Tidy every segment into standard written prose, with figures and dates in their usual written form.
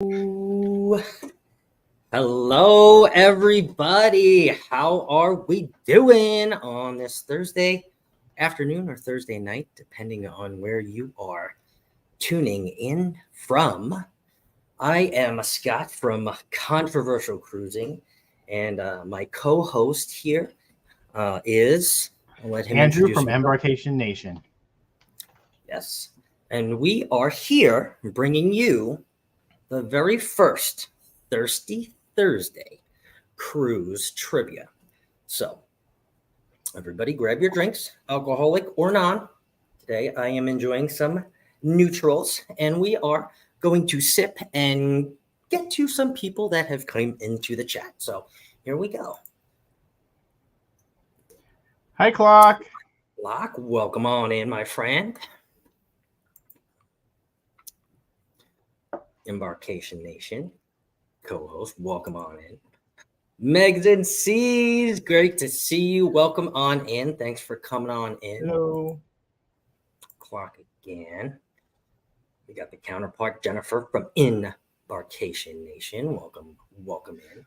Ooh. Hello, everybody. How are we doing on this Thursday afternoon or Thursday night, depending on where you are tuning in from? I am Scott from Controversial Cruising, and my co-host here is. I'll let him Andrew introduce from himself. Embarkation Nation. Yes, and we are here bringing you the very first Thirsty Thursday cruise trivia. So, everybody grab your drinks, alcoholic or non. Today I am enjoying some neutrals, and we are going to sip and get to some people that have come into the chat. So, here we go. Hi, Clock. Locke, welcome on in, my friend. Embarkation Nation co-host, welcome on in. Megs and C's, great to see you. Welcome on in. Thanks for coming on in. Hello. Clock again. We got the counterpart, Jennifer from Embarkation Nation. Welcome in.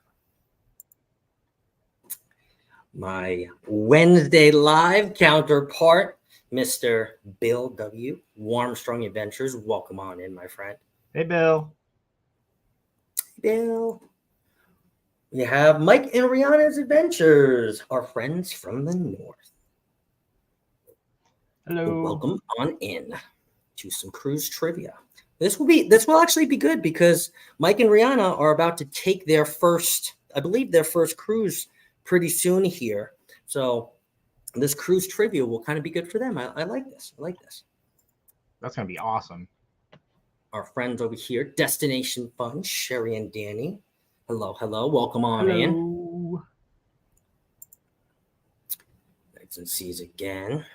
My Wednesday live counterpart, Mr. Bill W. Warmstrong Adventures. Welcome on in, my friend. Hey, Bill. Bill. We have Mike and Rihanna's Adventures, our friends from the north. Hello. Welcome on in to some cruise trivia. This will actually be good because Mike and Rihanna are about to take their first cruise pretty soon here. So this cruise trivia will kind of be good for them. I like this. That's going to be awesome. Our friends over here, Destination Fun, Sherry and Danny. Hello. Welcome on in. Hello. X and C's again.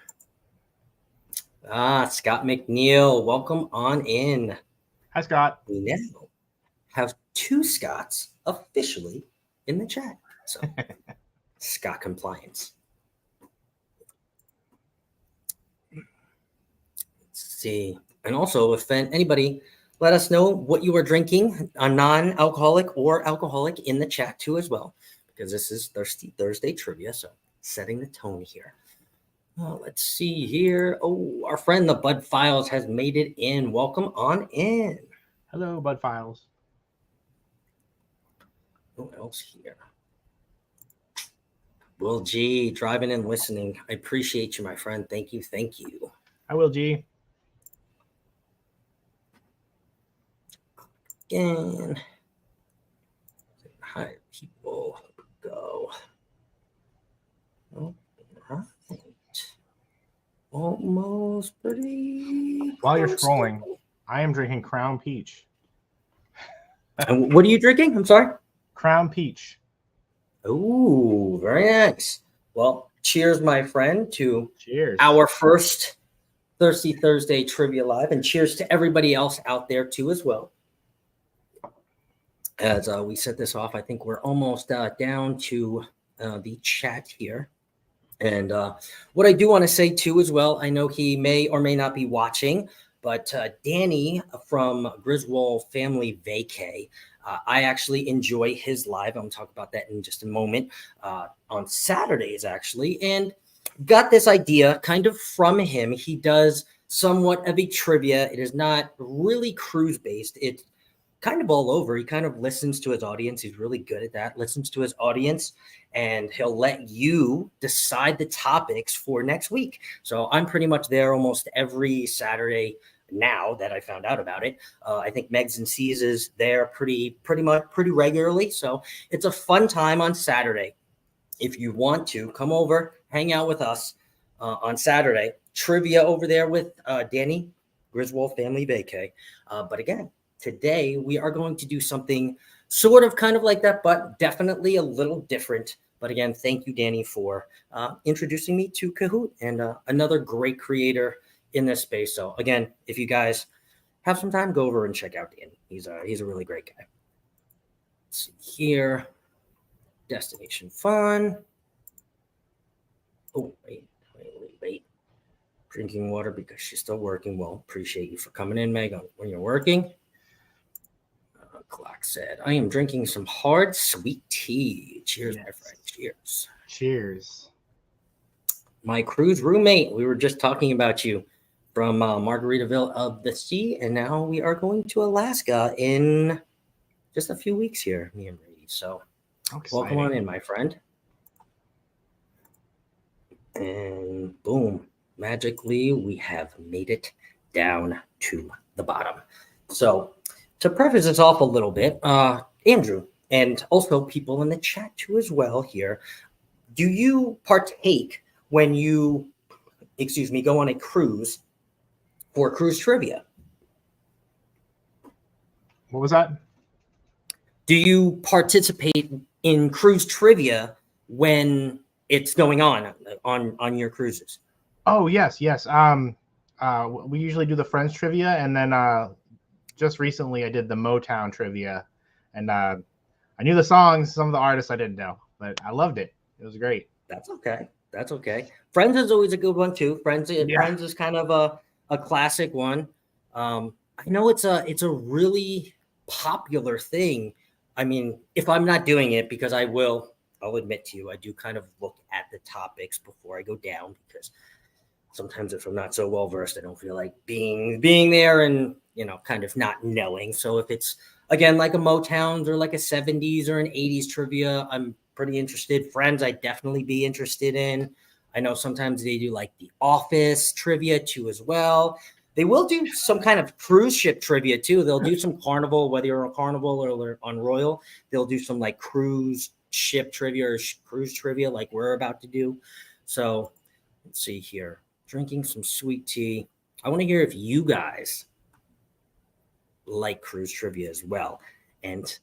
Scott McNeil, welcome on in. Hi, Scott. We now have two Scotts officially in the chat. So, Scott compliance. Let's see. And also, if anybody, let us know what you are drinking, a non-alcoholic or alcoholic, in the chat too as well, because this is Thirsty Thursday trivia. So, setting the tone here. Let's see here. Oh, our friend the Bud Files has made it in. Welcome on in. Hello, Bud Files. Who else here? Will G, driving and listening. I appreciate you, my friend. Thank you. Hi, Will G. Again. Hi, people. Go. All right. Almost pretty. While you're scrolling, I am drinking Crown Peach. And what are you drinking? I'm sorry. Crown Peach. Ooh, very nice. Well, cheers, my friend, to Cheers. our first Thirsty Thursday Trivia Live, and cheers to everybody else out there too as well. As we set this off, I think we're almost down to the chat here. And what I do want to say too as well, I know he may or may not be watching, but Danny from Griswold Family Vacay, I actually enjoy his live. I'm going to talk about that in just a moment, on Saturdays actually, and got this idea kind of from him. He does somewhat of a trivia. It is not really cruise based. It's kind of all over. He kind of listens to his audience. He's really good at that. Listens to his audience, and he'll let you decide the topics for next week. So I'm pretty much there almost every Saturday now that I found out about it. I think Megs and C's is there pretty regularly. So it's a fun time on Saturday. If you want to come over, hang out with us on Saturday. Trivia over there with Danny, Griswold Family Vacay. But again, today we are going to do something sort of kind of like that, but definitely a little different. But again, thank you, Danny, for introducing me to Kahoot, and another great creator in this space. So again, if you guys have some time, go over and check out Danny. He's a really great guy. Let's see here. Destination Fun. Oh, wait. Drinking water because she's still working. Well, appreciate you for coming in, Meg, when you're working. said, I am drinking some hard sweet tea. Cheers, my Yes. friend. Cheers. Cheers. My cruise roommate. We were just talking about you from Margaritaville of the Sea, and now we are going to Alaska in just a few weeks here, me and Brady. So How welcome on exciting. in, my friend. And boom, magically, we have made it down to the bottom. So to preface this off a little bit, Andrew, and also people in the chat too as well here, do you partake when you, go on a cruise for cruise trivia? What was that? Do you participate in cruise trivia when it's going on your cruises? Oh, yes. We usually do the Friends trivia, and then just recently I did the Motown trivia, and I knew the songs, some of the artists I didn't know, but I loved it. It was great. That's okay. That's okay. Friends is always a good one too. Friends is kind of a classic one. I know it's a really popular thing. I mean, if I'm not doing it, because I'll admit to you, I do kind of look at the topics before I go down, because sometimes if I'm not so well versed, I don't feel like being there and kind of not knowing. So if it's again like a Motown's or like a 70s or an 80s trivia, I'm pretty interested. Friends, I'd definitely be interested in. I know sometimes they do like the Office trivia too as well. They will do some kind of cruise ship trivia too. They'll do some Carnival, whether you're on Carnival or on Royal. They'll do some like cruise ship trivia or cruise trivia like we're about to do. So let's see here. Drinking some sweet tea. I want to hear if you guys like cruise trivia as well. And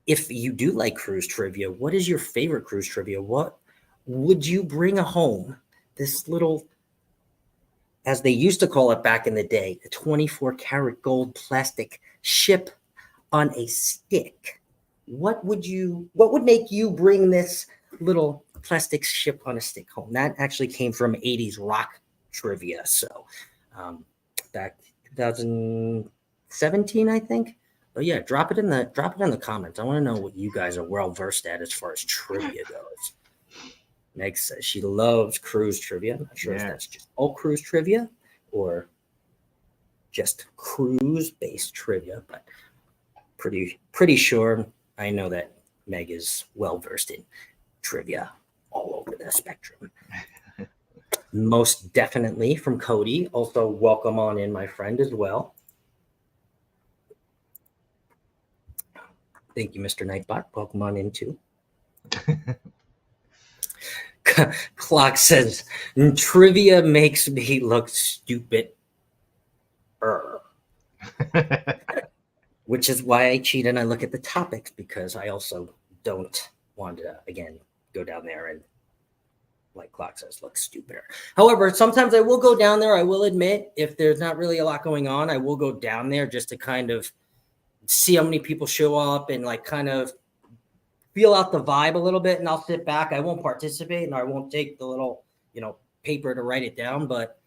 if you do like cruise trivia, what is your favorite cruise trivia? What would you bring home? This little, as they used to call it back in the day, a 24 karat gold plastic ship on a stick. What would make you bring this little plastic ship on a stick home? That actually came from 80s rock trivia. So back 2017, I think. But yeah, drop it in the comments. I want to know what you guys are well versed at as far as trivia goes. Meg says she loves cruise trivia. I'm not sure if that's just all cruise trivia or just cruise based trivia, but pretty sure I know that Meg is well versed in trivia all over the spectrum. Most definitely from Cody. Also, welcome on in, my friend, as well. Thank you, Mr. Nightbot. Welcome on in too. Clock says trivia makes me look stupid. Which is why I cheat and I look at the topics, because I also don't want to, again, go down there and, like Clock says, look stupider. However, sometimes I will go down there. I will admit, if there's not really a lot going on, I will go down there just to kind of see how many people show up and like kind of feel out the vibe a little bit. And I'll sit back. I won't participate and I won't take the little, paper to write it down. But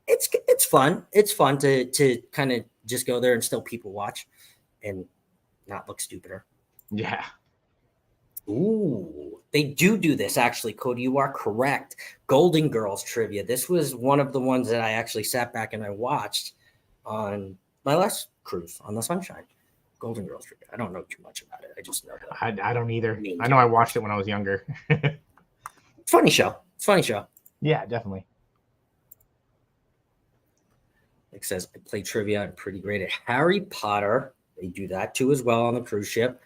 it's fun. It's fun to kind of just go there and still people watch and not look stupider. Yeah. Ooh, they do this actually, Cody. You are correct. Golden Girls trivia. This was one of the ones that I actually sat back and I watched on my last cruise on the Sunshine. Golden Girls trivia. I don't know too much about it. I just know that. I don't either. I know I watched it when I was younger. Funny show. It's a funny show. Yeah, definitely. It says I play trivia. I'm pretty great at Harry Potter. They do that too as well on the cruise ship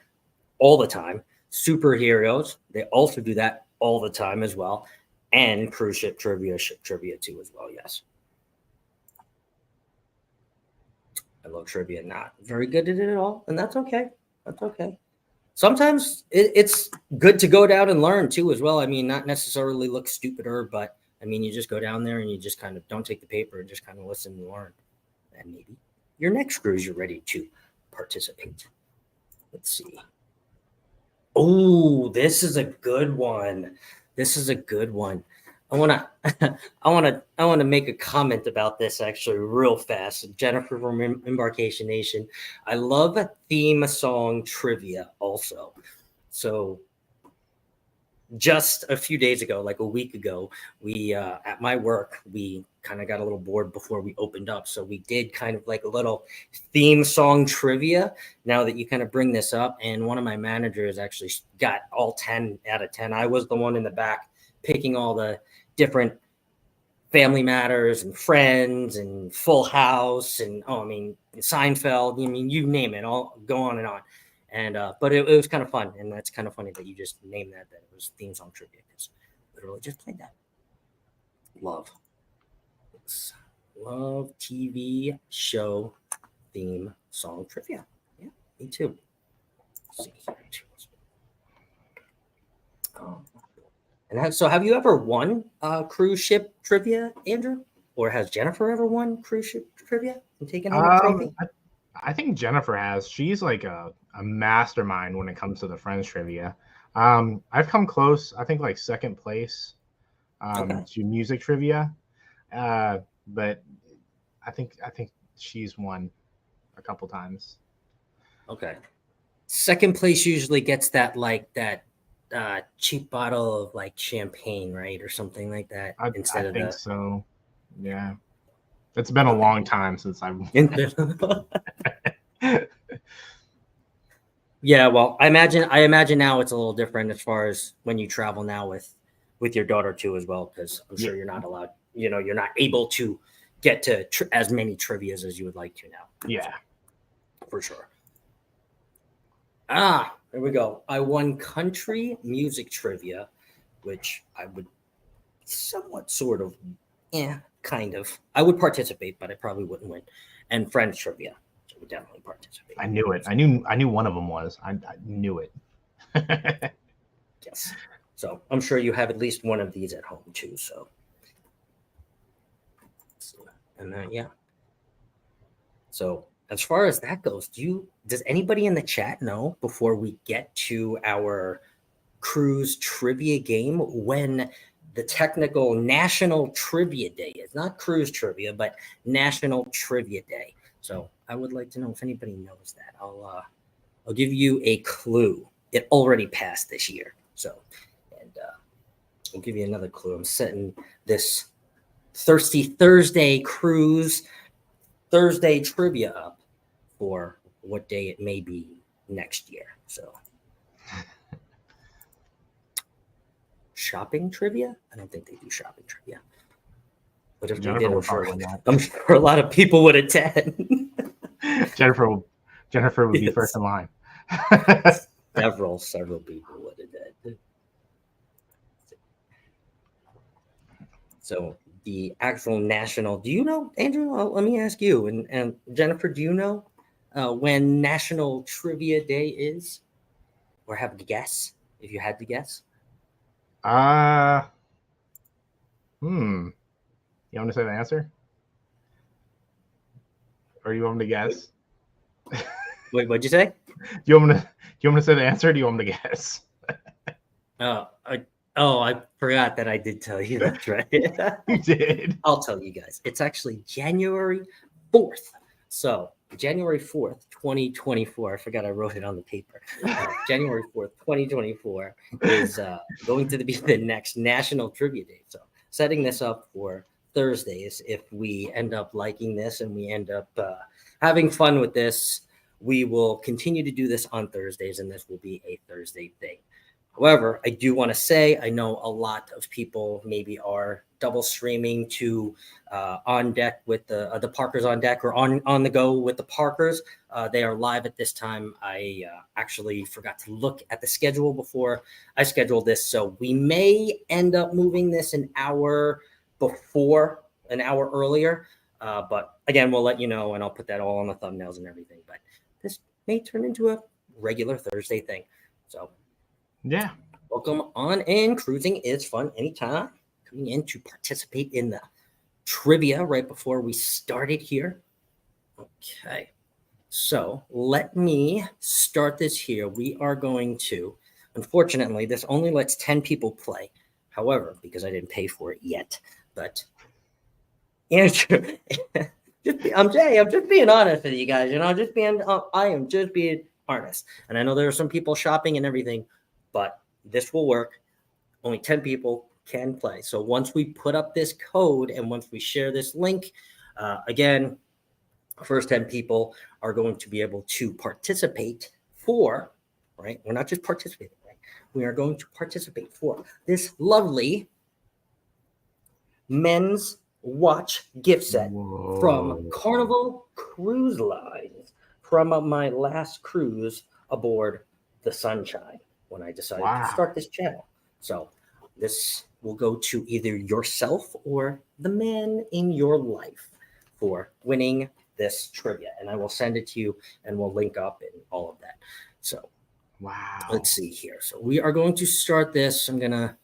all the time. Superheroes, they also do that all the time as well. And cruise ship trivia too as well, yes. I love trivia, not very good at it at all, and that's okay. That's okay. Sometimes it's good to go down and learn too as well. I mean, not necessarily look stupider, but I mean, you just go down there and you just kind of don't take the paper and just kind of listen and learn. And maybe your next cruise, you're ready to participate. Let's see. Oh, this is a good one. I wanna, I wanna make a comment about this actually real fast. Jennifer from Embarkation Nation, I love theme song trivia also. So just a few days ago, like a week ago, we at my work we kind of got a little bored before we opened up, so we did kind of like a little theme song trivia. Now that you kind of bring this up, and one of my managers actually got all 10 out of 10. I was the one in the back picking all the different Family Matters and Friends and Full House and I mean Seinfeld. I mean you name it. I'll go on and on. And but it was kind of fun, and that's kind of funny that you just named that it was theme song trivia because literally just played that. Love, love TV show theme song trivia. Yeah, me too. Let's see here too. So have you ever won cruise ship trivia, Andrew? Or has Jennifer ever won cruise ship trivia and taken home a trophy? I think Jennifer has. She's like a mastermind when it comes to the Friends trivia. I've come close. I think like second place to music trivia, but I think she's won a couple times. Okay. Second place usually gets that cheap bottle of like champagne, right, or something like that. I think so. Yeah, it's been a long time since I've. Yeah, well, I imagine now it's a little different as far as when you travel now with your daughter too as well, because I'm sure you're not allowed. You're not able to get to as many trivias as you would like to now. Yeah, for sure. There we go. I won country music trivia, which I would somewhat sort of, kind of. I would participate, but I probably wouldn't win. And Friends trivia, which I would definitely participate. I knew it. I knew one of them was. I knew it. Yes. So I'm sure you have at least one of these at home too. So, and then yeah. So as far as that goes, does anybody in the chat know before we get to our cruise trivia game when the technical National Trivia Day is? Not cruise trivia, but National Trivia Day. So I would like to know if anybody knows that. I'll give you a clue. It already passed this year. So, and I'll give you another clue. I'm setting this Thirsty Thursday cruise Thursday trivia up for what day it may be next year. So shopping trivia? I don't think they do shopping trivia. But if Jennifer they did, I'm sure a lot of people would attend. Jennifer would be first in line. several people would attend. So the actual national, do you know, Andrew? Let me ask you, and Jennifer, do you know when National Trivia Day is? Or have a guess, if you had to guess? You want to say the answer? Or you want me to guess? Wait, what'd you say? Do you want me to say the answer, or do you want me to guess? I forgot that I did tell you. That's right. You did. I'll tell you guys. It's actually January 4th. So January 4th, 2024. I forgot I wrote it on the paper. January 4th, 2024 is going to be the next National Trivia Day. So setting this up for Thursdays. If we end up liking this and we end up having fun with this, we will continue to do this on Thursdays, and this will be a Thursday thing. However, I do want to say I know a lot of people maybe are double streaming to on deck with the Parkers on deck, or on the go with the Parkers. They are live at this time. I actually forgot to look at the schedule before I scheduled this, so we may end up moving this an hour earlier. But again, we'll let you know, and I'll put that all on the thumbnails and everything. But this may turn into a regular Thursday thing. So. Yeah. Welcome on in. Cruising is fun anytime. Coming in to participate in the trivia right before we started here. Okay. So let me start this here. We are going to, unfortunately, this only lets 10 people play. However, because I didn't pay for it yet, but Andrew, I'm just being honest with you guys. I am just being honest. And I know there are some people shopping and everything, but this will work. Only 10 people can play. So once we put up this code and once we share this link, again, first 10 people are going to be able to participate for, right? We're not just participating, right? We are going to participate for this lovely men's watch gift set from Carnival Cruise Lines from my last cruise aboard the Sunshine when I decided to start this channel. So this will go to either yourself or the man in your life for winning this trivia, and I will send it to you and we'll link up and all of that. So let's see here. So we are going to start this. I'm gonna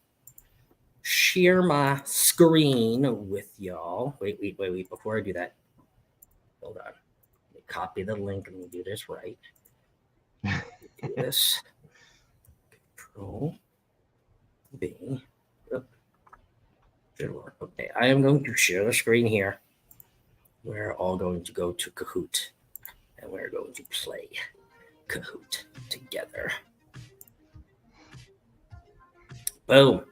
share my screen with y'all. Wait. Before I do that, hold on. Let me copy the link and we'll do this right. Do this. Control B. Should work. Okay, I am going to share the screen here. We're all going to go to Kahoot and we're going to play Kahoot together. Boom.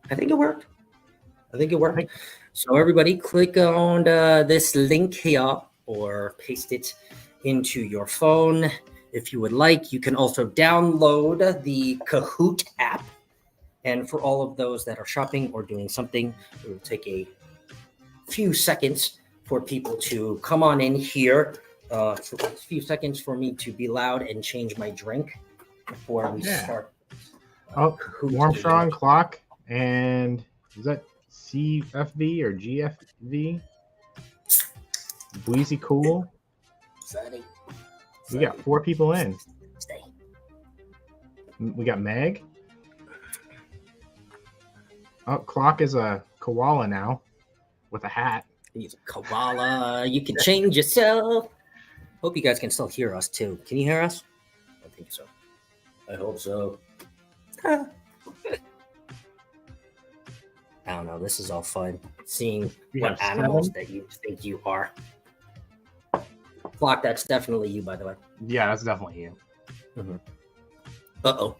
I think it worked. So everybody click on this link here or paste it into your phone. If you would like, you can also download the Kahoot app. And for all of those that are shopping or doing something, it will take a few seconds for people to come on in here. A few seconds for me to be loud and change my drink before we start. Warmstrong clock, and is that CFV or GFV? Breezy Cool. Sunny. We got 4 people in. Stay. We got Meg. Oh, Clock is a koala now with a hat. He's a koala. You can change yourself. Hope you guys can still hear us too. Can you hear us? I think so. I hope so. I don't know. This is all fun. Seeing what animals that you think you are. Clock, that's definitely you, by the way. Yeah, that's definitely you. Mm-hmm. Uh-oh.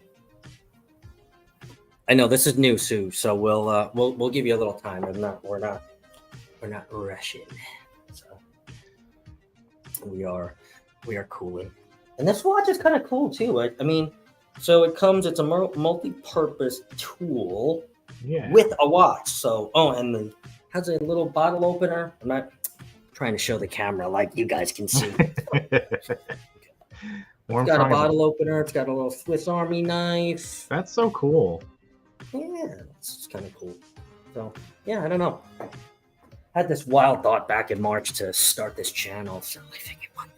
I know this is new, Sue, so we'll give you a little time. We're not rushing. So we are cooling. And this watch is kind of cool too. I mean, so it's a multi-purpose tool with a watch. So and has a little bottle opener. I'm not trying to show the camera like you guys can see. It's got a bottle opener. It's got a little Swiss Army knife. That's so cool. Yeah, it's kind of cool. So yeah, I don't know. I had this wild thought back in March to start this channel, so I figured why not.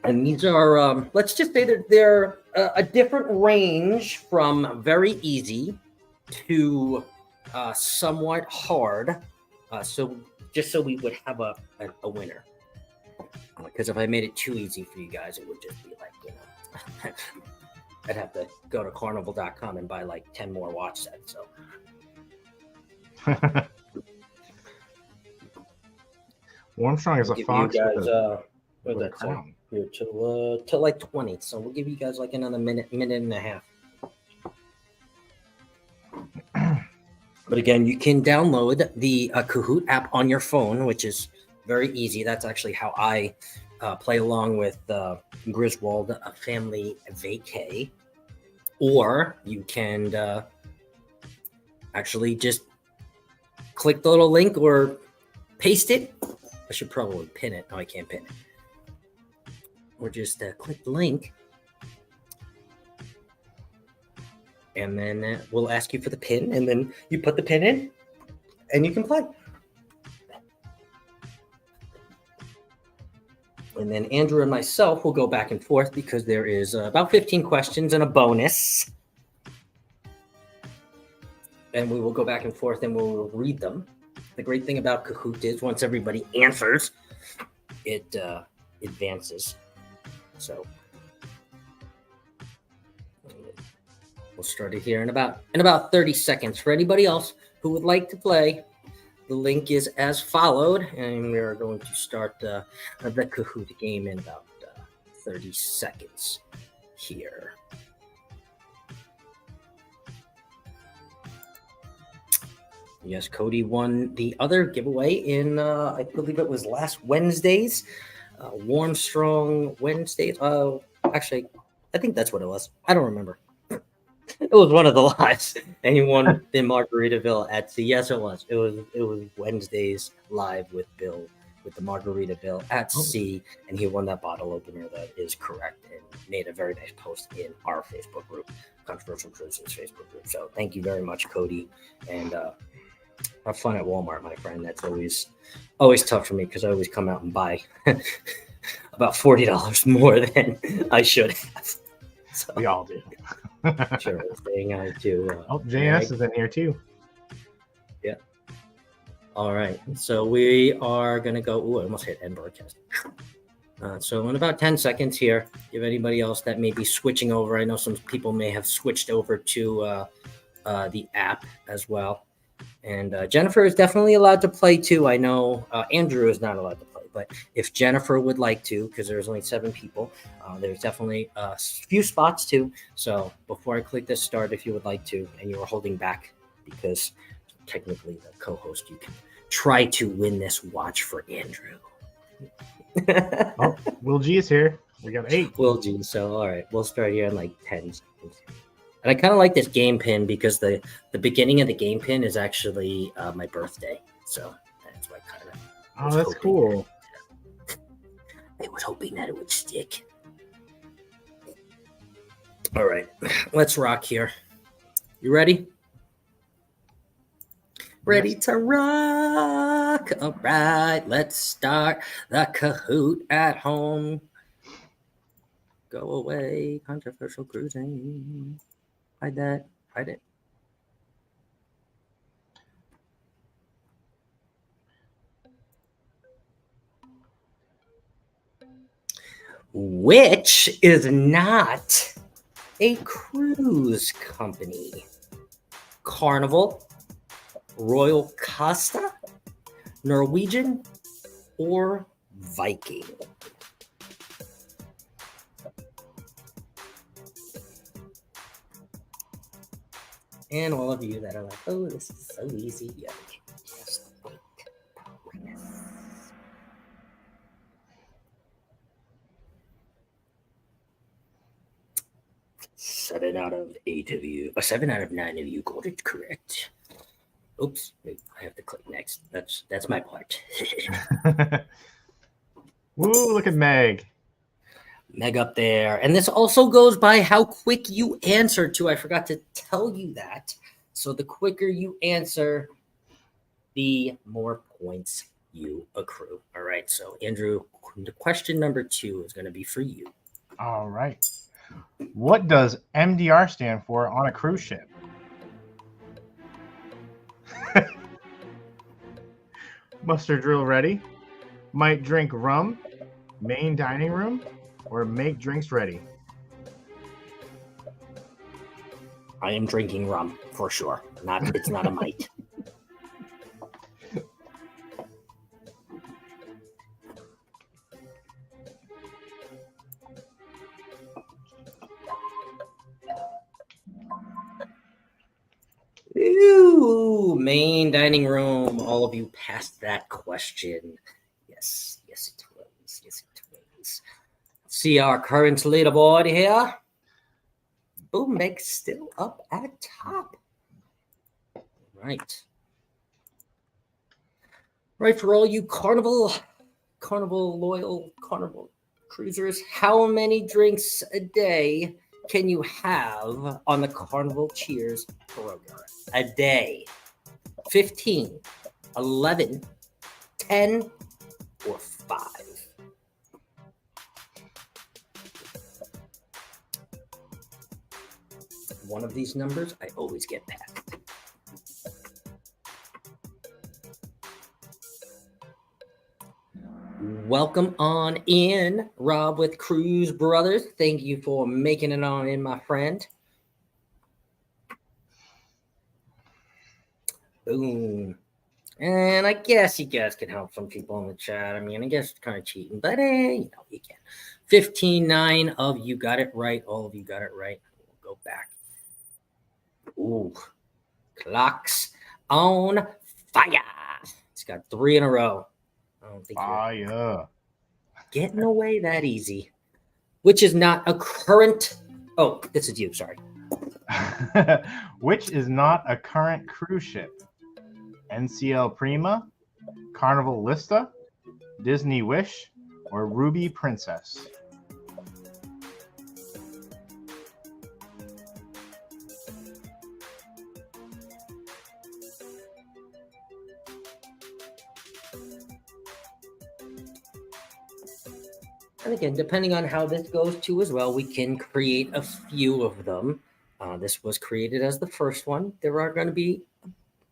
And these are let's just say that they're a different range from very easy to somewhat hard. So just so we would have a winner. Because if I made it too easy for you guys, it would just be like, I'd have to go to carnival.com and buy like 10 more watch sets. So Warmstrong is a fox. You guys, with that crown. Here till like 20. So we'll give you guys like another minute and a half. But again, you can download the Kahoot app on your phone, which is very easy. That's actually how I play along with Griswold, a family vacay. Or you can actually just click the little link or paste it. I should probably pin it. No, I can't pin it. Or just click the link. And then we'll ask you for the pin. And then you put the pin in and you can play. And then Andrew and myself will go back and forth because there is about 15 questions and a bonus. And we will go back and forth and we'll read them. The great thing about Kahoot is once everybody answers, it advances. So We'll start it here in about 30 seconds. For anybody else who would like to play, the link is as followed, and we are going to start the Kahoot game in about 30 seconds here. Yes, Cody won the other giveaway in, I believe it was last Wednesday's, Warm Strong Wednesdays. Actually, I think that's what it was. I don't remember. It was one of the lives, and he won in Margaritaville at sea. Yes, it was. It was Wednesday's live with Bill with the Margaritaville at sea, and he won that bottle opener. That is correct, and made a very nice post in our Facebook group, Controversial Cruises Facebook group. So thank you very much, Cody, and have fun at Walmart, my friend. That's always tough for me because I always come out and buy about $40 more than I should have. So, We all do. sure, staying out too. JS is in here too. Yeah. All right. So we are gonna go. Ooh, I almost hit end broadcast. So in about 10 seconds here, give anybody else that may be switching over. I know some people may have switched over to the app as well. And Jennifer is definitely allowed to play too. I know Andrew is not allowed to play, but if Jennifer would like to, because there's only 7 people, there's definitely a few spots too. So before I click this start, if you would like to, and you are holding back because technically the co-host, you can try to win this watch for Andrew. Oh, Will G is here. We got 8. Will G. So all right, we'll start here in like 10 seconds. And I kind of like this game pin because the beginning of the game pin is actually my birthday. So that's why kind of. Oh, that's cool. I was hoping that it would stick. All right, let's rock here. You ready? Ready to rock. All right, let's start the Kahoot at home. Go away, controversial cruising. Hide that. Hide it. Which is not a cruise company? Carnival, Royal Costa, Norwegian, or Viking? And all of you that are like, oh, this is so easy. Yeah, just wait. 7 out of 8 of you, or 7 out of 9 of you got it correct. Oops, wait, I have to click next. That's my part. Woo, look at Meg. Meg up there. And this also goes by how quick you answer too. I forgot to tell you that. So the quicker you answer, the more points you accrue. All right. So Andrew, the question number 2 is going to be for you. All right. What does MDR stand for on a cruise ship? Muster drill ready. Might drink rum. Main dining room. Or make drinks ready. I am drinking rum for sure. It's not a might. Ooh, main dining room. All of you passed that question. Yes, it was. Yes, it was. See our current leaderboard here. Boom, Meg's still up at top. Right. Right, for all you Carnival loyal Carnival cruisers, how many drinks a day can you have on the Carnival Cheers program? A day. 15, 11, 10, or 5? One of these numbers I always get back. Welcome on in, Rob with Cruise Brothers. Thank you for making it on in, my friend. Boom. And I guess you guys can help some people in the chat. I mean, I guess it's kind of cheating, but you can. 15-9 of you got it right. All of you got it right. We'll go back. Ooh. Clocks on fire. It's got 3 in a row. I don't think you're getting away that easy. Which is not a current. Oh, this is you. Sorry. Which is not a current cruise ship? NCL Prima, Carnival Lista, Disney Wish, or Ruby Princess? And again, depending on how this goes too as well, we can create a few of them. This was created as the first one. There are going to be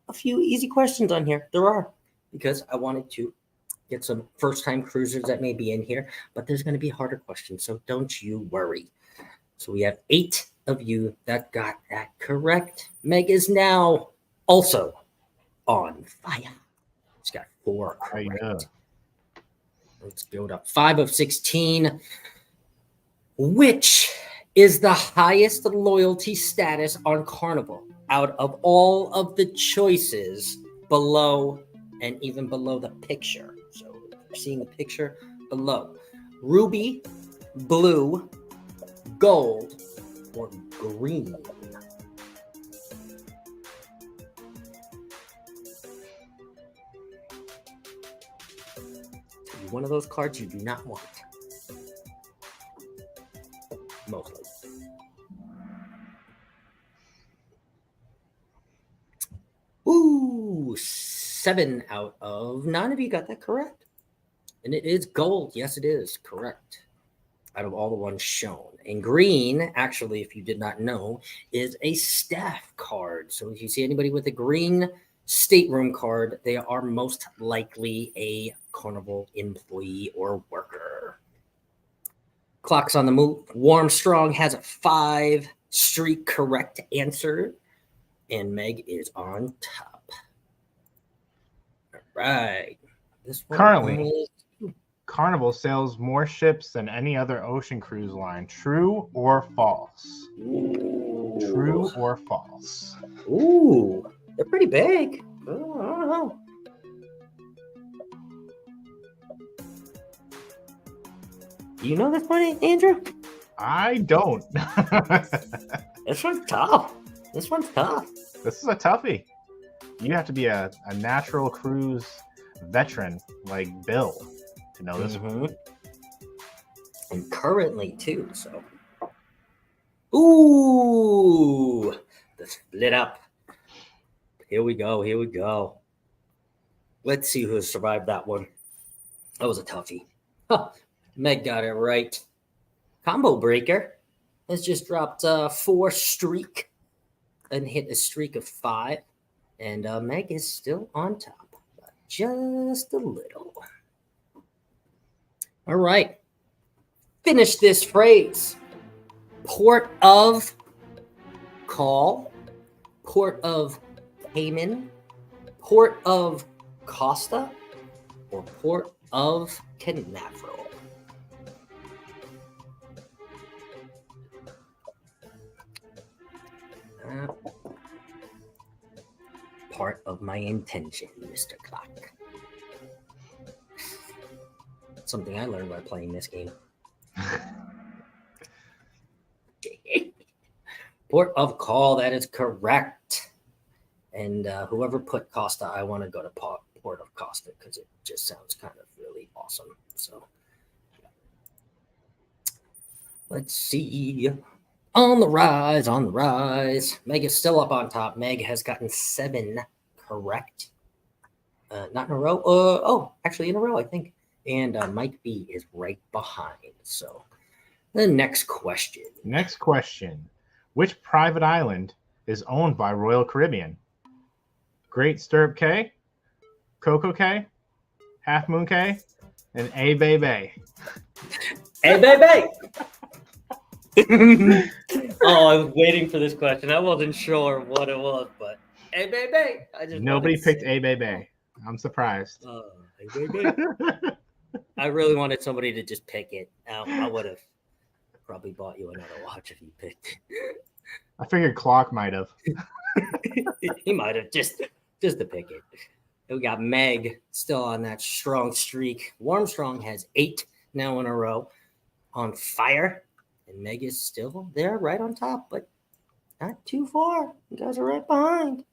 a few easy questions on here. There are, because I wanted to get some first-time cruisers that may be in here, but there's going to be harder questions, so don't you worry. So we have 8 of you that got that correct. Meg is now also on fire. She's got 4 correct. Let's build up. 5 of 16. Which is the highest loyalty status on Carnival out of all of the choices below and even below the picture? So you're seeing the picture below. Ruby, blue, gold, or green? One of those cards you do not want. Mostly. Ooh, 7 out of 9 of you got that correct. And it is gold. Yes, it is correct. Out of all the ones shown. And green, actually, if you did not know, is a staff card. So if you see anybody with a green stateroom card, they are most likely a Carnival employee or worker. Clock's on the move. Warmstrong has a 5 streak correct answer, and Meg is on top. All right. This one Currently, Carnival sails more ships than any other ocean cruise line. True or false? Ooh. True or false? Ooh, they're pretty big. I don't know. Do you know this one, Andrew? I don't. This one's tough. This one's tough. This is a toughie. You have to be a natural cruise veteran like Bill to know this one. And currently, too, so. Ooh, the split up. Here we go. Here we go. Let's see who survived that one. That was a toughie. Huh. Meg got it right. Combo Breaker has just dropped 4 streak and hit a streak of 5. And Meg is still on top, but just a little. All right. Finish this phrase. Port of call, port of Cayman, port of Costa, or port of Canaveral. Part of my intention, Mr. Clock. Something I learned by playing this game. Port of call, that is correct. And whoever put Costa, I want to go to Port of Costa because it just sounds kind of really awesome. So let's see. On the rise, on the rise. Meg is still up on top. Meg has gotten 7 correct. Not in a row. Actually in a row, I think. And Mike B is right behind. So the next question. Next question. Which private island is owned by Royal Caribbean? Great Stirrup Cay, Coco Cay, Half Moon Cay, and A Bay Bay. A Bay Bay! Oh, I was waiting for this question. I wasn't sure what it was, but Hey, baby. I just Nobody wanted to picked say- A Bebe. I'm surprised. Hey, baby. I really wanted somebody to just pick it. I would have probably bought you another watch if you picked I figured Clock might have. it. He might have just to pick it. We got Meg still on that strong streak. Warmstrong has 8 now in a row on fire, and Meg is still there right on top, but not too far. You guys are right behind.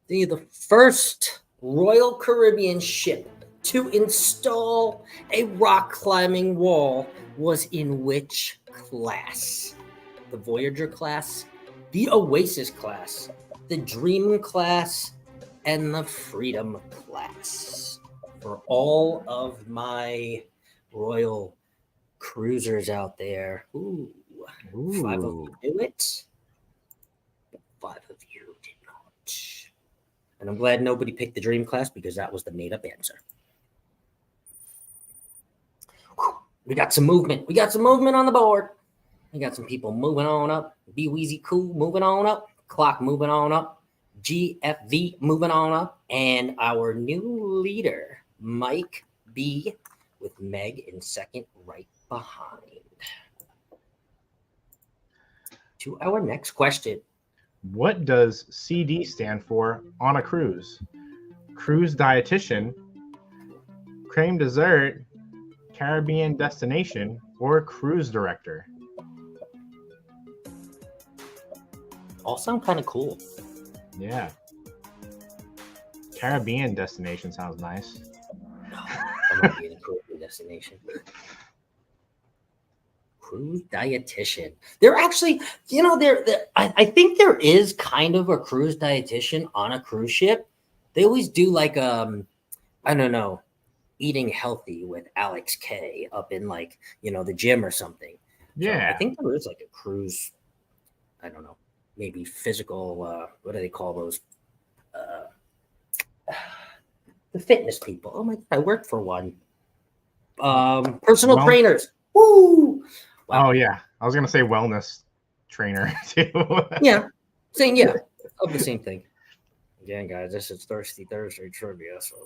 The first Royal Caribbean ship to install a rock climbing wall was in which class? The Voyager class, the Oasis class, the Dream class, and the Freedom class. For all of my Royal cruisers out there, ooh, 5 of you knew it, but 5 of you did not. And I'm glad nobody picked the Dream class because that was the made-up answer. We got some movement. We got some movement on the board. We got some people moving on up. Be Weezy Cool moving on up. Clock moving on up. GFV moving on up. And our new leader, Mike B, with Meg in second right behind. To our next question. What does CD stand for on a cruise? Cruise dietitian, creme dessert, Caribbean destination, or cruise director? All sound kind of cool. Yeah. Caribbean destination sounds nice. I'm not being a Caribbean destination. Cruise dietitian. They're actually, I think there is kind of a cruise dietitian on a cruise ship. They always do like I don't know, eating healthy with Alex K up in like, the gym or something. Yeah. So I think there is like a cruise, I don't know, maybe physical, what do they call those? The fitness people. Oh my God, I worked for one. Personal trainers. Woo! Wow. Oh yeah, I was gonna say wellness trainer too. Yeah, of the same thing. Again, guys, this is Thirsty Thursday trivia. So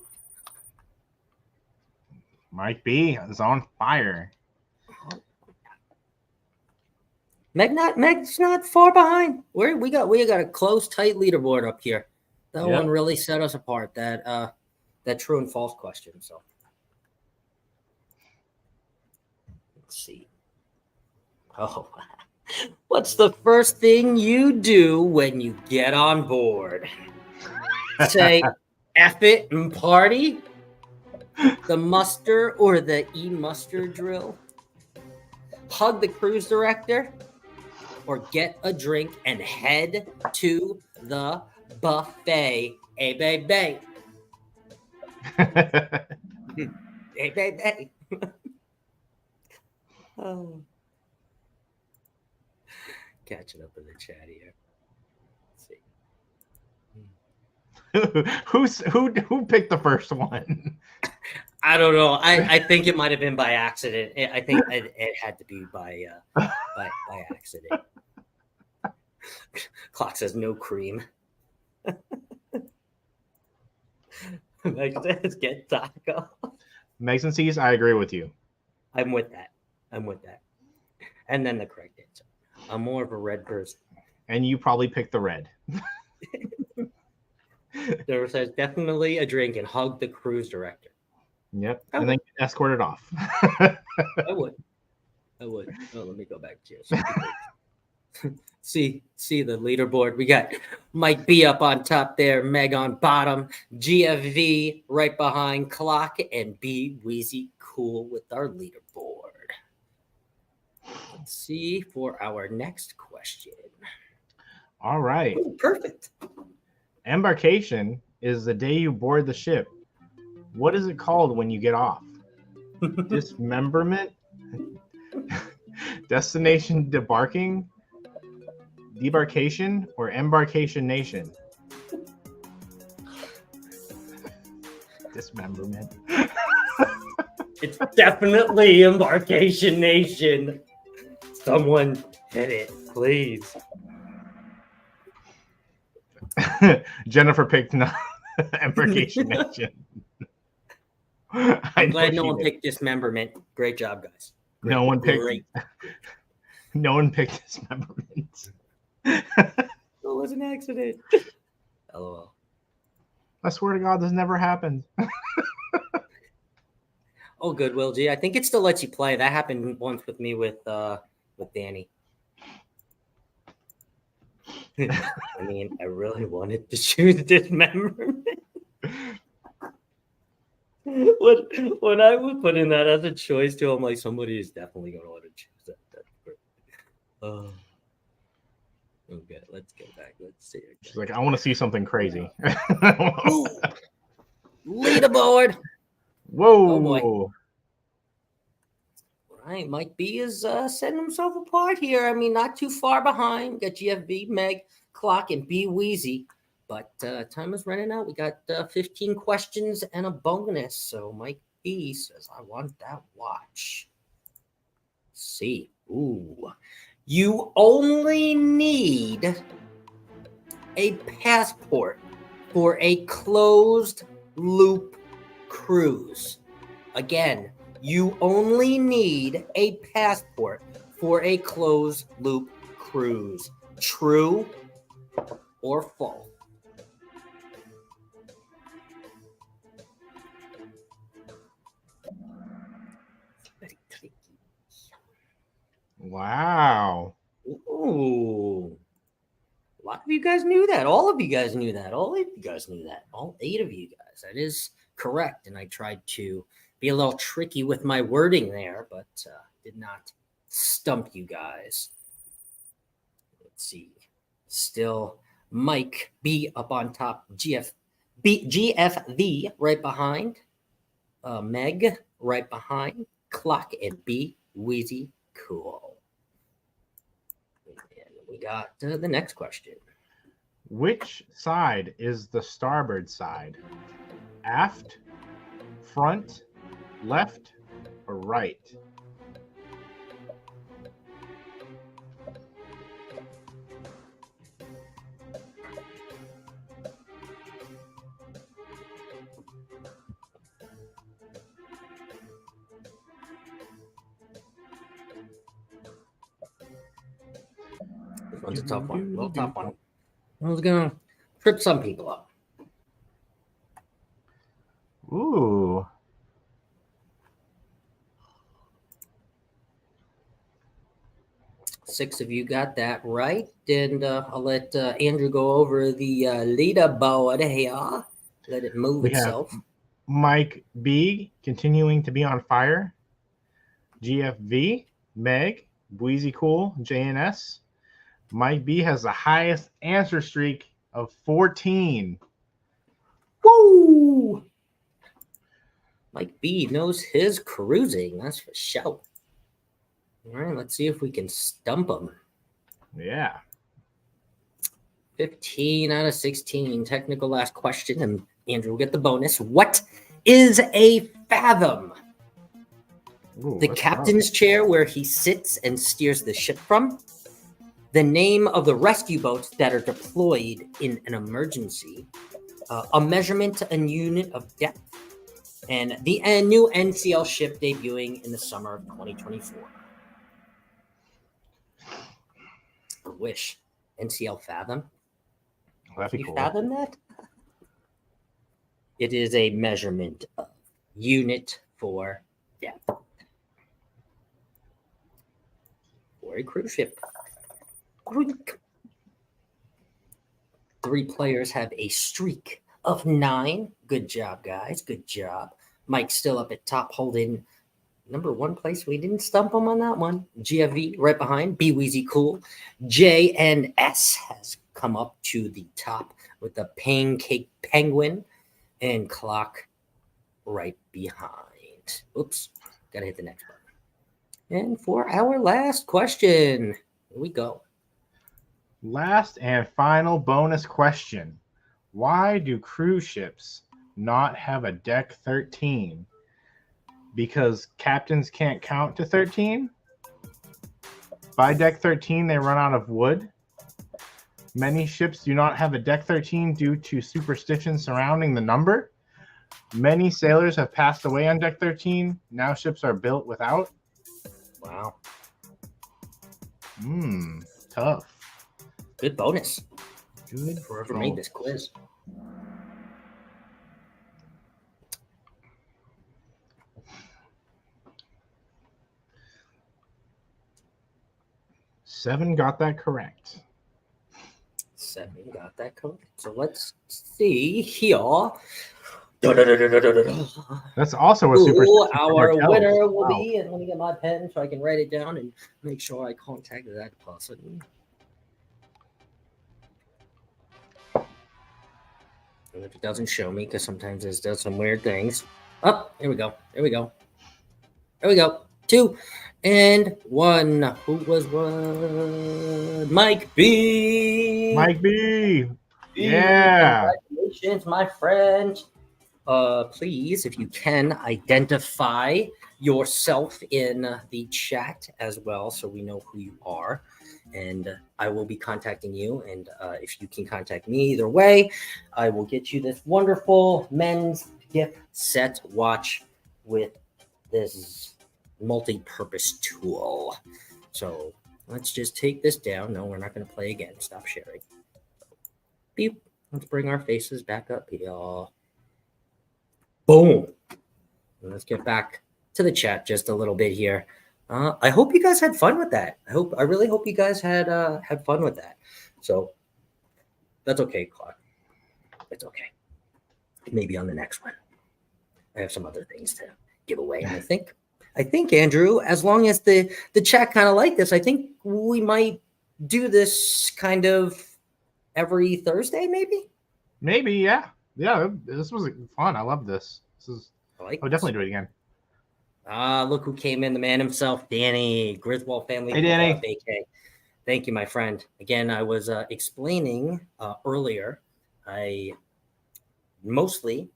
Mike B is on fire. Meg's not far behind. We got a close, tight leaderboard up here. That one really set us apart. That true and false question. So let's see. Oh, what's the first thing you do when you get on board? Say, F it and party? The muster or the e-muster drill? Hug the cruise director? Or get a drink and head to the buffet? Hey, baby. Hey, baby. Oh. Catching up in the chat here. Let's see. Who picked the first one? I don't know. I think it might have been by accident. I think it had to be by accident. Clock says no cream. Meg says get taco. Megs and C's, I agree with you. I'm with that. And then the correct answer. I'm more of a red person. And you probably picked the red. There says definitely a drink and hug the cruise director. Yep. And then escorted off. I would. Oh, let me go back to you. See the leaderboard. We got Mike B up on top there, Meg on bottom, GFV right behind Clock, and B Wheezy Cool with our leaderboard. Let's see for our next question. All right. Ooh, perfect. Embarkation is the day you board the ship. What is it called when you get off? Dismemberment? Destination debarking? Debarkation or embarkation nation? Dismemberment. It's definitely Embarkation Nation. Someone hit it, please. Jennifer picked Embarkation Nation. I'm glad no one picked dismemberment. Great job, guys. Great, no one picked. Great. No one picked dismemberment. It was an accident. LOL. I swear to God, this never happened. Oh, good, Will G. I think it still lets you play. That happened once with me with Danny. I mean, I really wanted to choose dismemberment. When I was putting that as a choice too, I'm like, somebody is definitely going to want to choose that. That's great. Okay, let's go back. Let's see. Okay. She's like, I want to see something crazy. Ooh, leaderboard. Whoa. Oh boy. All right, Mike B is setting himself apart here. I mean, not too far behind. Got GFB, Meg, Clock, and B Wheezy. But time is running out. We got 15 questions and a bonus. So Mike B says, I want that watch. Let's see. Ooh. You only need a passport for a closed loop cruise. Again, you only need a passport for a closed loop cruise. True or false? Wow. Ooh. A lot of you guys knew that. All of you guys knew that. All 8 of you guys knew that. All 8 of you guys. That is correct. And I tried to be a little tricky with my wording there, but did not stump you guys. Let's see. Still Mike B up on top. GFV right behind. Meg right behind. Clock and B Wheezy Cool. We got the next question. Which side is the starboard side? Aft, front, left, or right? This one's a tough one. A little tough one. I was going to trip some people up. Ooh. Six of you got that right. And I'll let Andrew go over the leaderboard here. Let it move itself. Mike B continuing to be on fire. GFV, Meg, Wheezy Cool, JNS. Mike B has the highest answer streak of 14. Woo! Mike B knows his cruising. That's for sure. All right, let's see if we can stump him. Yeah. 15 out of 16. Technical last question, and Andrew will get the bonus. What is a fathom? Ooh, the captain's chair where he sits and steers the ship from. The name of the rescue boats that are deployed in an emergency. A measurement and unit of depth. And the new NCL ship debuting in the summer of 2024. I wish. NCL Fathom. That'd be Can you cool. fathom that? It is a measurement of unit for depth. For a cruise ship. 3 players have a streak of 9. Good job, guys. Good job. Mike's still up at top, holding number 1 place. We didn't stump him on that one. GFV right behind. B Wheezy Cool. J and S has come up to the top with the Pancake Penguin and Clock right behind. Oops. Gotta hit the next button. And for our last question, here we go. Last and final bonus question. Why do cruise ships not have a deck 13? Because captains can't count to 13? By deck 13, they run out of wood? Many ships do not have a deck 13 due to superstition surrounding the number. Many sailors have passed away on deck 13. Now ships are built without. Wow. Tough. Good bonus. Good. Whoever made this quiz. Seven got that correct. 7 got that correct. So let's see here. That's also a Who superstition. our Martell's. winner will Wow. be, and let me get my pen so I can write it down and make sure I contact that person. And if it doesn't show me, because sometimes it does some weird things. Oh, here we go. There we go. There we go. 2 and 1. Who was one? Mike B. Mike B. Yeah. Congratulations, my friend. Please, if you can, identify yourself in the chat as well so we know who you are. And I will be contacting you. And if you can contact me either way, I will get you this wonderful men's gift set watch with this multi-purpose tool. So let's just take this down. No, we're not going to play again. Stop sharing. Beep. Let's bring our faces back up here. Boom. And let's get back to the chat just a little bit here. I hope you guys had fun with that. I really hope you guys had fun with that. So that's okay, Clark. It's okay. Maybe on the next one. I have some other things to give away. And I think Andrew, as long as the chat kind of like this, I think we might do this kind of every Thursday, maybe. Maybe, yeah. Yeah, this was fun. I love this. I'll definitely do it again. Look who came in, the man himself, Danny, Griswold family. Hey, Danny. Vacay. Thank you, my friend. Again, I was explaining earlier, I mostly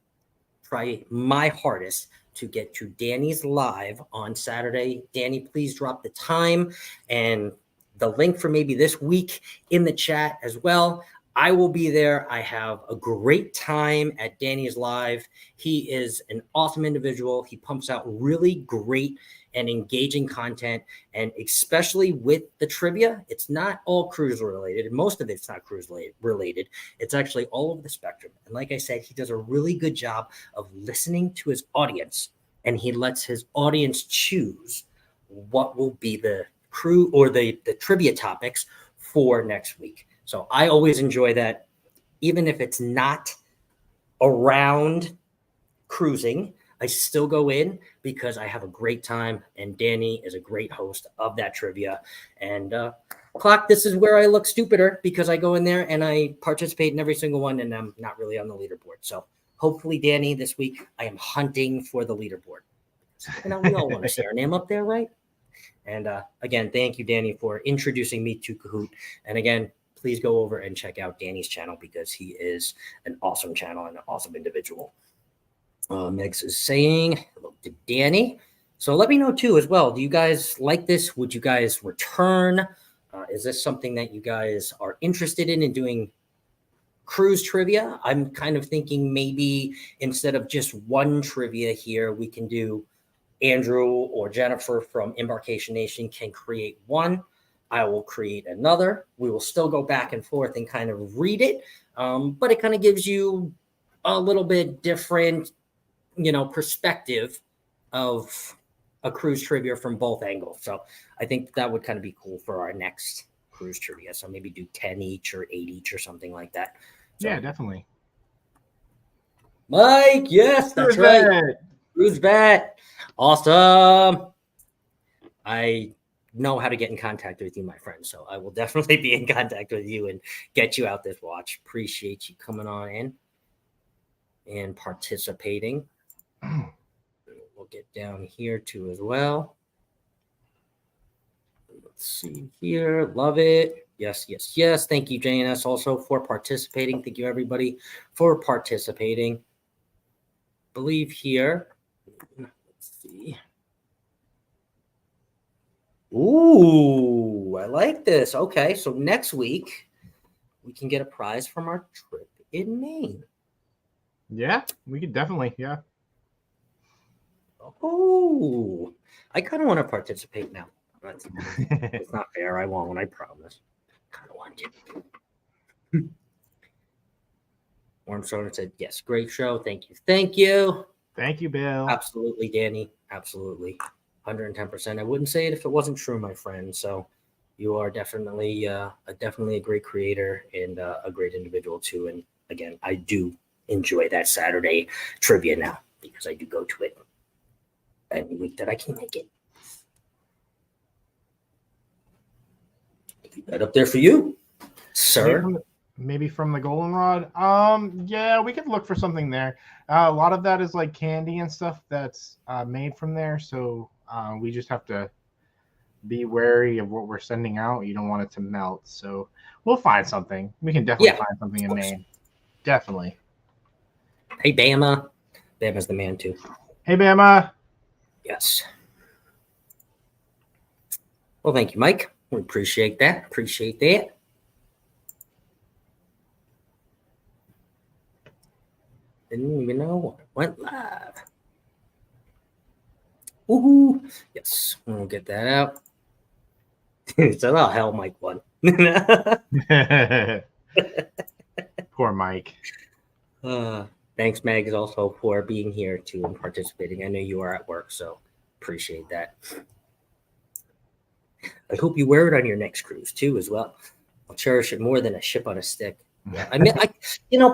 try my hardest to get to Danny's live on Saturday. Danny, please drop the time and the link for maybe this week in the chat as well. I will be there. I have a great time at Danny's live. He is an awesome individual. He pumps out really great and engaging content, and especially with the trivia, it's not all cruise related. Most of it's not cruise related. It's actually all over the spectrum. And like I said, he does a really good job of listening to his audience, and he lets his audience choose what will be the crew or the trivia topics for next week. So I always enjoy that, even if it's not around cruising, I still go in because I have a great time, and Danny is a great host of that trivia. And Clock, this is where I look stupider because I go in there and I participate in every single one, and I'm not really on the leaderboard. So hopefully, Danny, this week I am hunting for the leaderboard. We all want to see our name up there, right? And again, thank you, Danny, for introducing me to Kahoot. And again, please go over and check out Danny's channel because he is an awesome channel and an awesome individual. Megs is saying hello to Danny. So let me know too as well. Do you guys like this? Would you guys return? Is this something that you guys are interested in doing cruise trivia? I'm kind of thinking maybe instead of just one trivia here, we can do Andrew or Jennifer from Embarkation Nation can create one. I will create another. We will still go back and forth and kind of read it, but it kind of gives you a little bit different, perspective of a cruise trivia from both angles. So I think that would kind of be cool for our next cruise trivia. So maybe do 10 each or 8 each or something like that. So, yeah, definitely. Mike, yes, that's right. Cruise vet. Awesome. I know how to get in contact with you, my friend. So I will definitely be in contact with you and get you out this watch. Appreciate you coming on in and participating. We'll get down here too as well. Let's see here. Love it. Yes, yes, yes. Thank you, JNS, also for participating. Thank you, everybody, for participating. Believe here. Let's see. Ooh, I like this. Okay, so next week we can get a prize from our trip in Maine. Yeah, we could definitely. Yeah. Oh, I kind of want to participate now. It's not fair. I won't, I promise. Kind of want to. Warm Soda said, yes, great show. Thank you. Thank you. Thank you, Bill. Absolutely, Danny. Absolutely. 110%. I wouldn't say it if it wasn't true, my friend. So you are definitely a great creator and a great individual too. And again, I do enjoy that Saturday trivia now because I do go to it any week that I can make it. Keep that up there for you, sir. Maybe from the Goldenrod. Yeah, we could look for something there. A lot of that is like candy and stuff that's made from there. So we just have to be wary of what we're sending out. You don't want it to melt. So we'll find something. We can definitely find something in Maine. Definitely. Hey, Bama. Bama's the man too. Hey, Bama. Yes. Well, thank you, Mike. We appreciate that. Appreciate that. Didn't even know it went live. Woohoo! Yes, we'll get that out. So, oh, hell, Mike won. Poor Mike. Thanks, Megs, also for being here too and participating. I know you are at work, so appreciate that. I hope you wear it on your next cruise too, as well. I'll cherish it more than a ship on a stick. Yeah, I mean,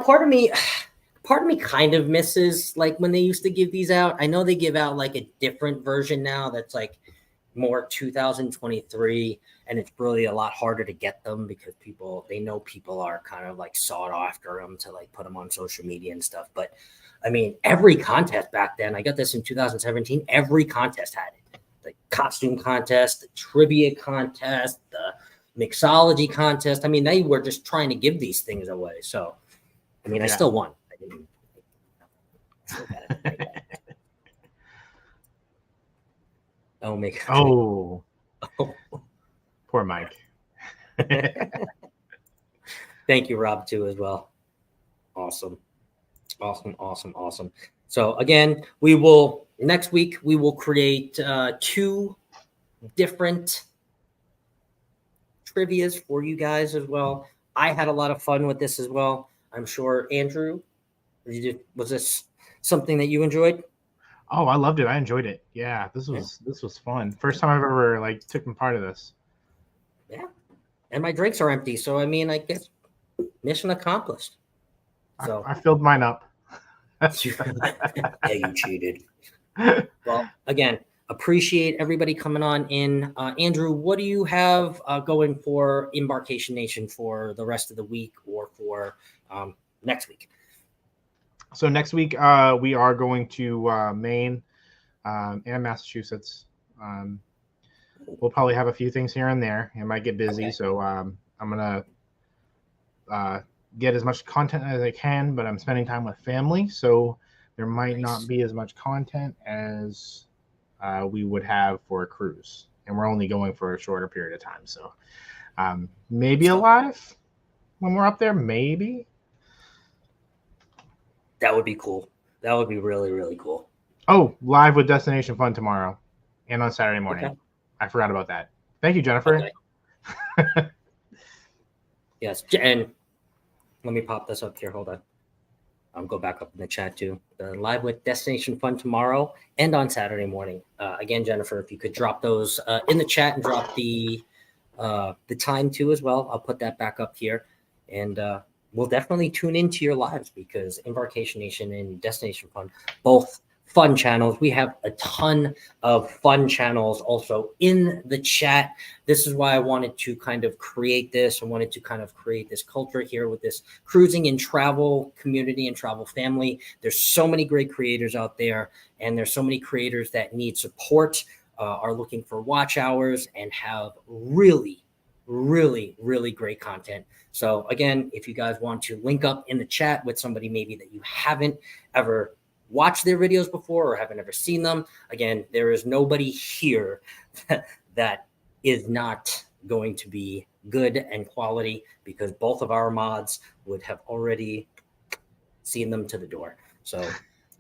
part of me kind of misses like when they used to give these out. I know they give out like a different version now that's like more 2023, and it's really a lot harder to get them because people are kind of like sought after them to like put them on social media and stuff. But I mean, every contest back then, I got this in 2017, every contest had it. The costume contest, the trivia contest, the mixology contest. I mean, they were just trying to give these things away. So, I mean, I still won. I didn't. Still got it. Oh, make. Oh. Poor Mike. Thank you, Rob, too, as well. Awesome. So again, next week we will create 2 different trivias for you guys as well. I had a lot of fun with this as well. I'm sure, Andrew, was this something that you enjoyed? Oh, I loved it. I enjoyed it. Yeah, this was fun. First time I've ever like taken part of this. Yeah, and my drinks are empty, so I mean, I guess mission accomplished. So I filled mine up. Yeah, you cheated. Well, again, appreciate everybody coming on in. Andrew, what do you have going for Embarkation Nation for the rest of the week or for next week? So next week we are going to Maine and Massachusetts. We'll probably have a few things here and there. It might get busy, so I'm gonna get as much content as I can, but I'm spending time with family, so there might not be as much content as we would have for a cruise, and we're only going for a shorter period of time. So maybe a live when we're up there, maybe. That would be cool. That would be really, really cool. Oh, live with Destination Fun tomorrow and on Saturday morning. Okay. I forgot about that. Thank you, Jennifer. Okay. Yes, and let me pop this up here. Hold on. I'll go back up in the chat too. Live with Destination Fun tomorrow and on Saturday morning. Again, Jennifer, if you could drop those in the chat and drop the time too as well. I'll put that back up here, and we'll definitely tune into your lives because Embarkation Nation and Destination Fun, both fun channels. We have a ton of fun channels also in the chat. This is why I wanted to kind of create this. I wanted to kind of create this culture here with this cruising and travel community and travel family. There's so many great creators out there, and there's so many creators that need support, are looking for watch hours, and have really, really, really great content. So again, if you guys want to link up in the chat with somebody maybe that you haven't ever watched their videos before or haven't ever seen them, again, there is nobody here that is not going to be good and quality, because both of our mods would have already seen them to the door. So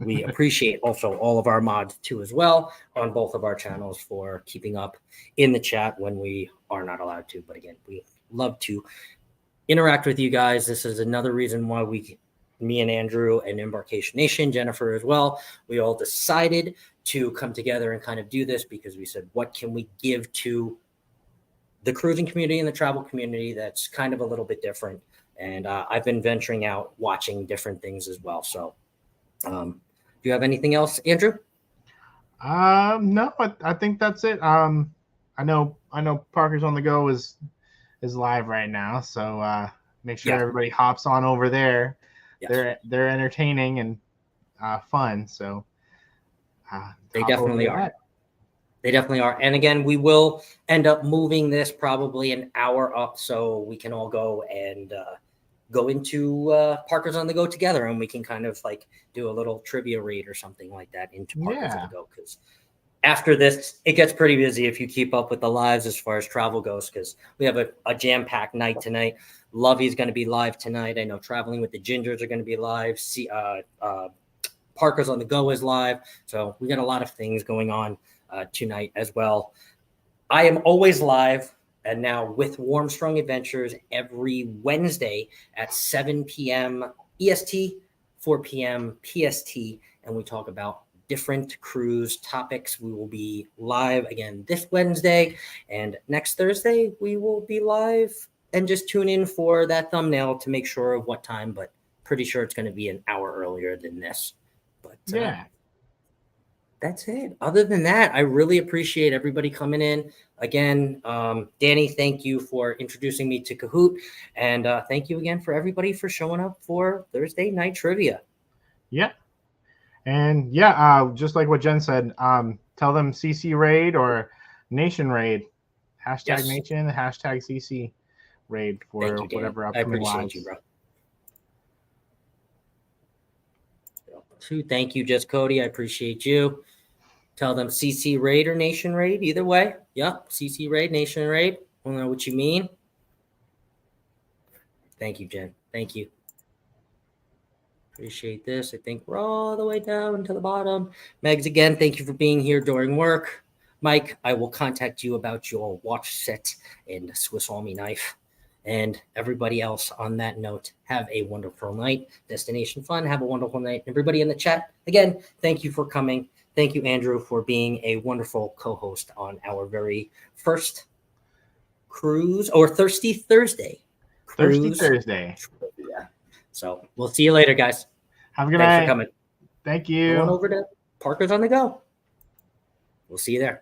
we appreciate also all of our mods too as well on both of our channels for keeping up in the chat when we are not allowed to. But again, we love to interact with you guys. This is another reason why me and Andrew and Embarkation Nation, Jennifer as well, we all decided to come together and kind of do this, because we said, what can we give to the cruising community and the travel community that's kind of a little bit different? And I've been venturing out, watching different things as well. So do you have anything else, Andrew? No, I think that's it. I know Parker's on the Go is live right now, so make sure everybody hops on over there. Yes. They're entertaining and fun, so they definitely are. They definitely are. And again, we will end up moving this probably an hour up, so we can all go and go into Parker's on the Go together, and we can kind of like do a little trivia read or something like that into Parker's on the Go. Because after this, it gets pretty busy if you keep up with the lives as far as travel goes, because we have a jam-packed night tonight. Lovey's going to be live tonight. I know Traveling with the Gingers are going to be live. Parker's on the Go is live. So we got a lot of things going on tonight as well. I am always live, and now with Warmstrong Adventures every Wednesday at 7 p.m. EST, 4 p.m. PST, and we talk about different cruise topics. We will be live again this Wednesday, and next Thursday we will be live, and just tune in for that thumbnail to make sure of what time, but pretty sure it's going to be an hour earlier than this. But that's it. Other than that, I really appreciate everybody coming in. Again, Danny, thank you for introducing me to Kahoot. And thank you again for everybody for showing up for Thursday night trivia. Yeah. And just like what Jen said, tell them CC Raid or Nation Raid. Hashtag Nation, hashtag CC Raid for whatever upcoming lives. I appreciate you, bro. Thank you, Just Cody. I appreciate you. Tell them CC Raid or Nation Raid, either way. Yep, CC Raid, Nation Raid. I don't know what you mean. Thank you, Jen. Thank you. Appreciate this. I think we're all the way down to the bottom. Megs, again, thank you for being here during work. Mike, I will contact you about your watch set and Swiss Army knife. And everybody else, on that note, have a wonderful night. Destination Fun, have a wonderful night. Everybody in the chat, again, thank you for coming. Thank you, Andrew, for being a wonderful co-host on our very first cruise, or Thirsty Thursday. Thirsty Thursday. Yeah. So we'll see you later, guys. Have a good night. Thanks for coming. Thank you. Going over to Parker's on the Go. We'll see you there.